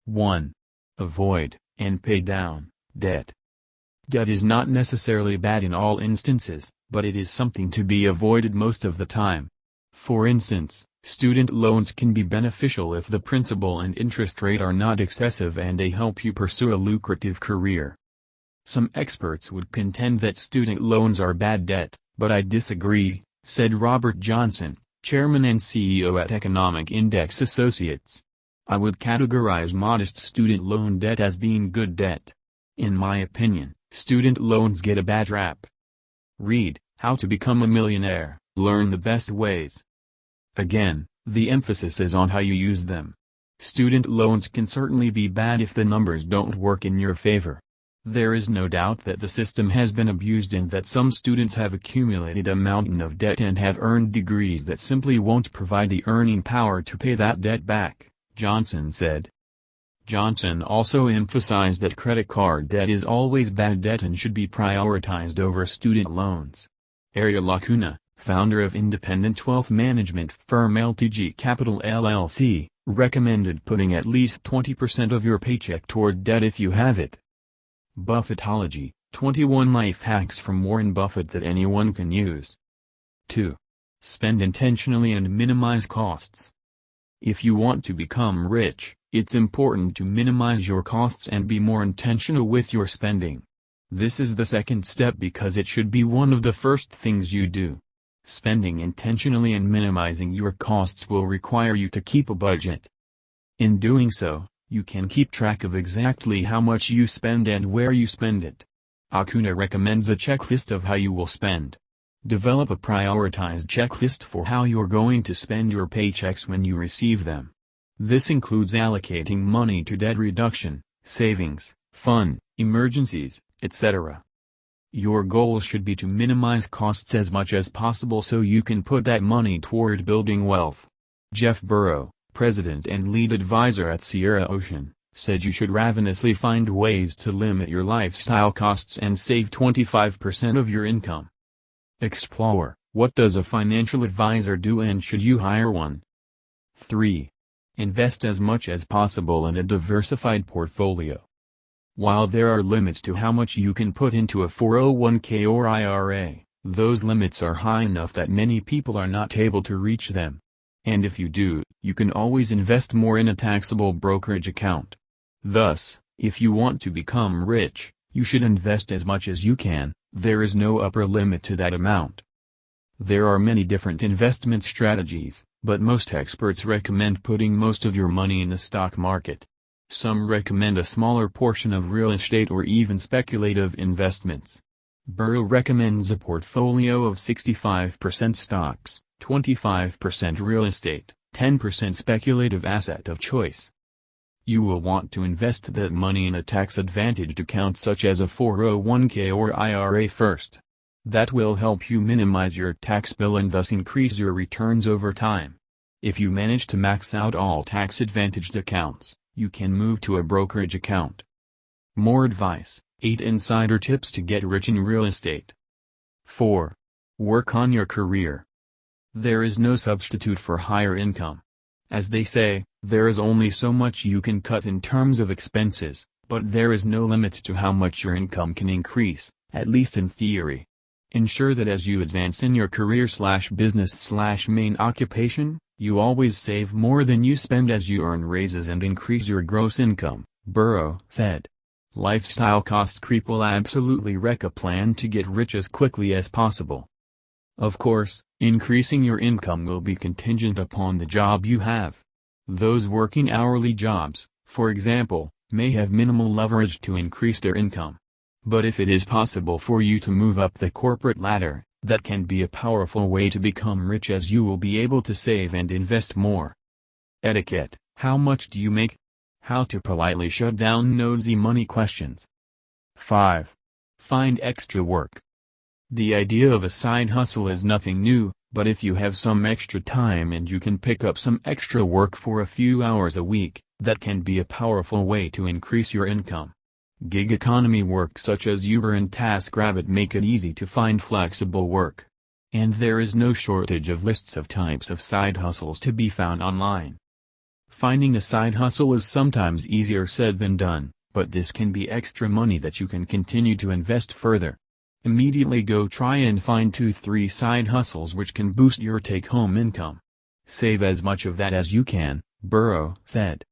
1. Avoid, and pay down, debt. Debt is not necessarily bad in all instances, but it is something to be avoided most of the time. For instance, student loans can be beneficial if the principal and interest rate are not excessive and they help you pursue a lucrative career. Some experts would contend that student loans are bad debt, but I disagree, said Robert Johnson, chairman and CEO at Economic Index Associates. I would categorize modest student loan debt as being good debt. In my opinion, student loans get a bad rap. Read, How to Become a Millionaire, Learn the Best Ways. Again, the emphasis is on how you use them. Student loans can certainly be bad if the numbers don't work in your favor. There is no doubt that the system has been abused and that some students have accumulated a mountain of debt and have earned degrees that simply won't provide the earning power to pay that debt back, Johnson said. Johnson also emphasized that credit card debt is always bad debt and should be prioritized over student loans. Ariel Lacuna, founder of independent wealth management firm LTG Capital LLC, recommended putting at least 20% of your paycheck toward debt if you have it. Buffettology, 21 life hacks from Warren Buffett that anyone can use. 2. Spend intentionally and minimize costs. If you want to become rich, it's important to minimize your costs and be more intentional with your spending. This is the second step because it should be one of the first things you do. Spending intentionally and minimizing your costs will require you to keep a budget. In doing so, you can keep track of exactly how much you spend and where you spend it. Acuna recommends a checklist of how you will spend. Develop a prioritized checklist for how you're going to spend your paychecks when you receive them. This includes allocating money to debt reduction, savings, fun, emergencies, etc. Your goal should be to minimize costs as much as possible so you can put that money toward building wealth. Jeff Burrow, president and lead advisor at Sierra Ocean, said you should ravenously find ways to limit your lifestyle costs and save 25% of your income. Explore, what does a financial advisor do and should you hire one? 3. Invest as much as possible in a diversified portfolio. While there are limits to how much you can put into a 401k or IRA, those limits are high enough that many people are not able to reach them. And if you do, you can always invest more in a taxable brokerage account. Thus, if you want to become rich, you should invest as much as you can. There is no upper limit to that amount. There are many different investment strategies, but most experts recommend putting most of your money in the stock market. Some recommend a smaller portion of real estate or even speculative investments. Burrow recommends a portfolio of 65% stocks, 25% real estate, 10% speculative asset of choice. You will want to invest that money in a tax-advantaged account such as a 401k or IRA first. That will help you minimize your tax bill and thus increase your returns over time. If you manage to max out all tax-advantaged accounts, you can move to a brokerage account. More advice, 8 insider tips to get rich in real estate. 4. Work on your career. There is no substitute for higher income. As they say, there is only so much you can cut in terms of expenses, but there is no limit to how much your income can increase, at least in theory. Ensure that as you advance in your career/business/main occupation, you always save more than you spend as you earn raises and increase your gross income, Burrow said. Lifestyle cost creep will absolutely wreck a plan to get rich as quickly as possible. Of course, increasing your income will be contingent upon the job you have. Those working hourly jobs, for example, may have minimal leverage to increase their income. But if it is possible for you to move up the corporate ladder, that can be a powerful way to become rich as you will be able to save and invest more. Etiquette, how much do you make? How to politely shut down nosy money questions. 5. Find extra work. The idea of a side hustle is nothing new, but if you have some extra time and you can pick up some extra work for a few hours a week, that can be a powerful way to increase your income. Gig economy work such as Uber and TaskRabbit make it easy to find flexible work. And there is no shortage of lists of types of side hustles to be found online. Finding a side hustle is sometimes easier said than done, but this can be extra money that you can continue to invest further. Immediately go try and find 2-3 side hustles which can boost your take-home income. Save as much of that as you can, Burrow said.